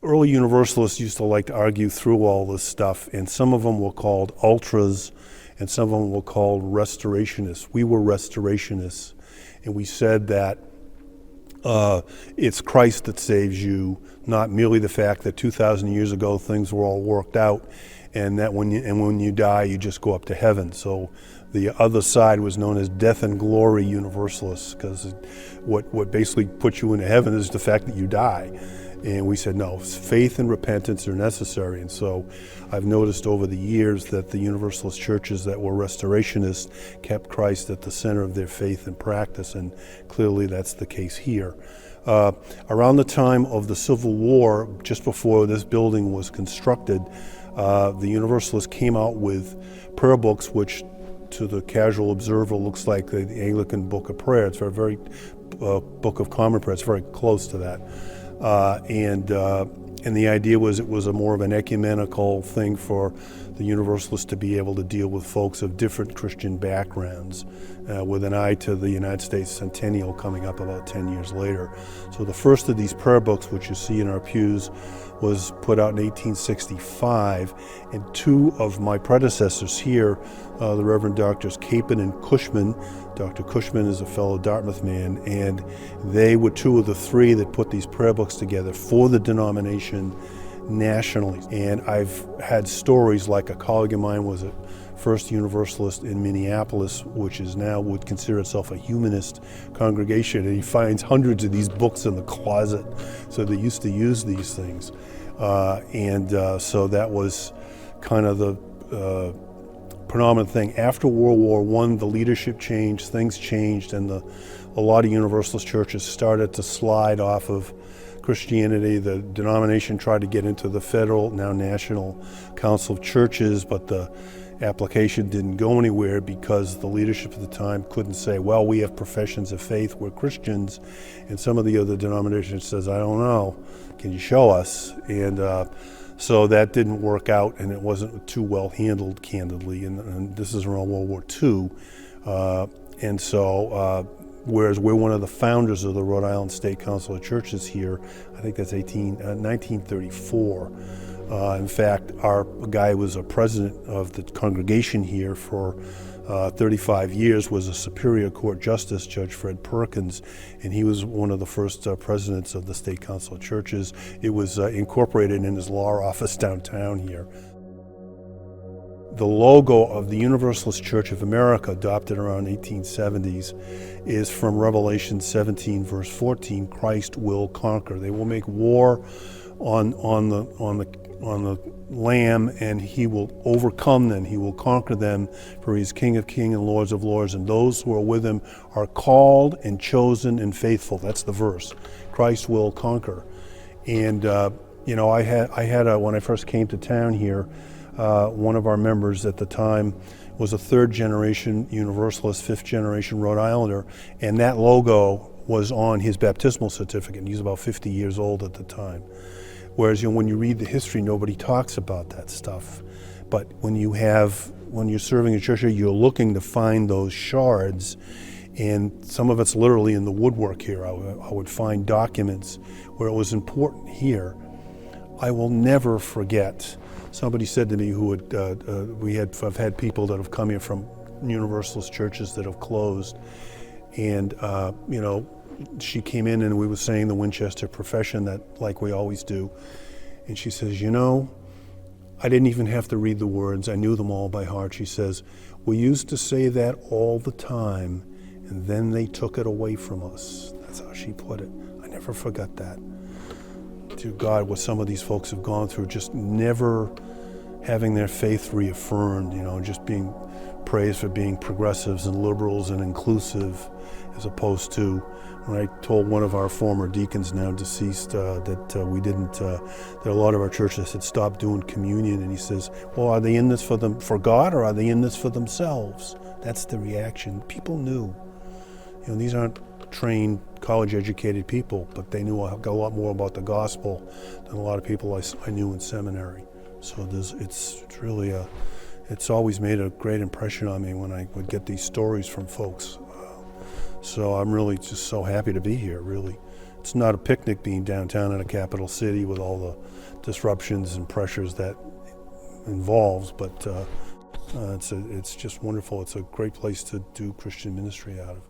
early Universalists used to like to argue through all this stuff, and some of them were called ultras, and some of them were called restorationists. We were restorationists, and we said that it's Christ that saves you, not merely the fact that 2,000 years ago things were all worked out, and that when you die you just go up to heaven. So the other side was known as death and glory Universalists, because what basically puts you into heaven is the fact that you die. And we said, no, faith and repentance are necessary. And so I've noticed over the years that the Universalist churches that were restorationists kept Christ at the center of their faith and practice, and clearly that's the case here. Around the time of the Civil War, just before this building was constructed, the Universalists came out with prayer books, which to the casual observer looks like the Anglican Book of Prayer. It's a very Book of Common Prayer. It's very close to that. And the idea was it was a more of an ecumenical thing for the Universalists to be able to deal with folks of different Christian backgrounds, with an eye to the United States centennial coming up about 10 years later. So the first of these prayer books, which you see in our pews, was put out in 1865, and two of my predecessors here, the Reverend Drs. Capon and Cushman. Dr. Cushman is a fellow Dartmouth man, and they were two of the three that put these prayer books together for the denomination nationally. And I've had stories like a colleague of mine was a First Universalist in Minneapolis, which is now would consider itself a humanist congregation, and he finds hundreds of these books in the closet. So they used to use these things. So that was kind of the predominant thing. After World War I, the leadership changed, things changed, and a lot of Universalist churches started to slide off of Christianity. The denomination tried to get into the federal, now National Council of Churches, but the application didn't go anywhere because the leadership at the time couldn't say, well, we have professions of faith, we're Christians, and some of the other denominations says, I don't know, can you show us? And so that didn't work out, and it wasn't too well handled, candidly, and this is around World War II. Whereas we're one of the founders of the Rhode Island State Council of Churches here, I think that's 1934. In fact, our guy was a president of the congregation here for 35 years, was a Superior Court Justice, Judge Fred Perkins, and he was one of the first presidents of the State Council of Churches. It was incorporated in his law office downtown here. The logo of the Universalist Church of America, adopted around 1870s, is from Revelation 17, verse 14, Christ will conquer. They will make war on the Lamb, and he will overcome them. He will conquer them, for he is King of kings and Lords of lords, and those who are with him are called and chosen and faithful. That's the verse. Christ will conquer. And I had when I first came to town here, one of our members at the time was a third generation Universalist, fifth generation Rhode Islander, and that logo was on his baptismal certificate. He was about 50 years old at the time. Whereas when you read the history, nobody talks about that stuff. But when you're serving a church, you're looking to find those shards, and some of it's literally in the woodwork here. I would find documents where it was important here. I will never forget. Somebody said to me I've had people that have come here from Universalist churches that have closed, and she came in and we were saying the Winchester profession, that like we always do, and she says, I didn't even have to read the words, I knew them all by heart. She says, we used to say that all the time, and then they took it away from us. That's how she put it. I never forgot that. Dear God, what some of these folks have gone through, just never having their faith reaffirmed, just being praised for being progressives and liberals and inclusive, as opposed to when I told one of our former deacons, now deceased, that we didn't, that a lot of our churches had stopped doing communion, and he says, well, are they in this for God, or are they in this for themselves? That's the reaction. People knew. These aren't trained, college-educated people, but they knew a lot more about the gospel than a lot of people I knew in seminary. So it's always made a great impression on me when I would get these stories from folks. So I'm really just so happy to be here, really. it's not a picnic being downtown in a capital city with all the disruptions and pressures that involves, but it's just wonderful. It's a great place to do Christian ministry out of.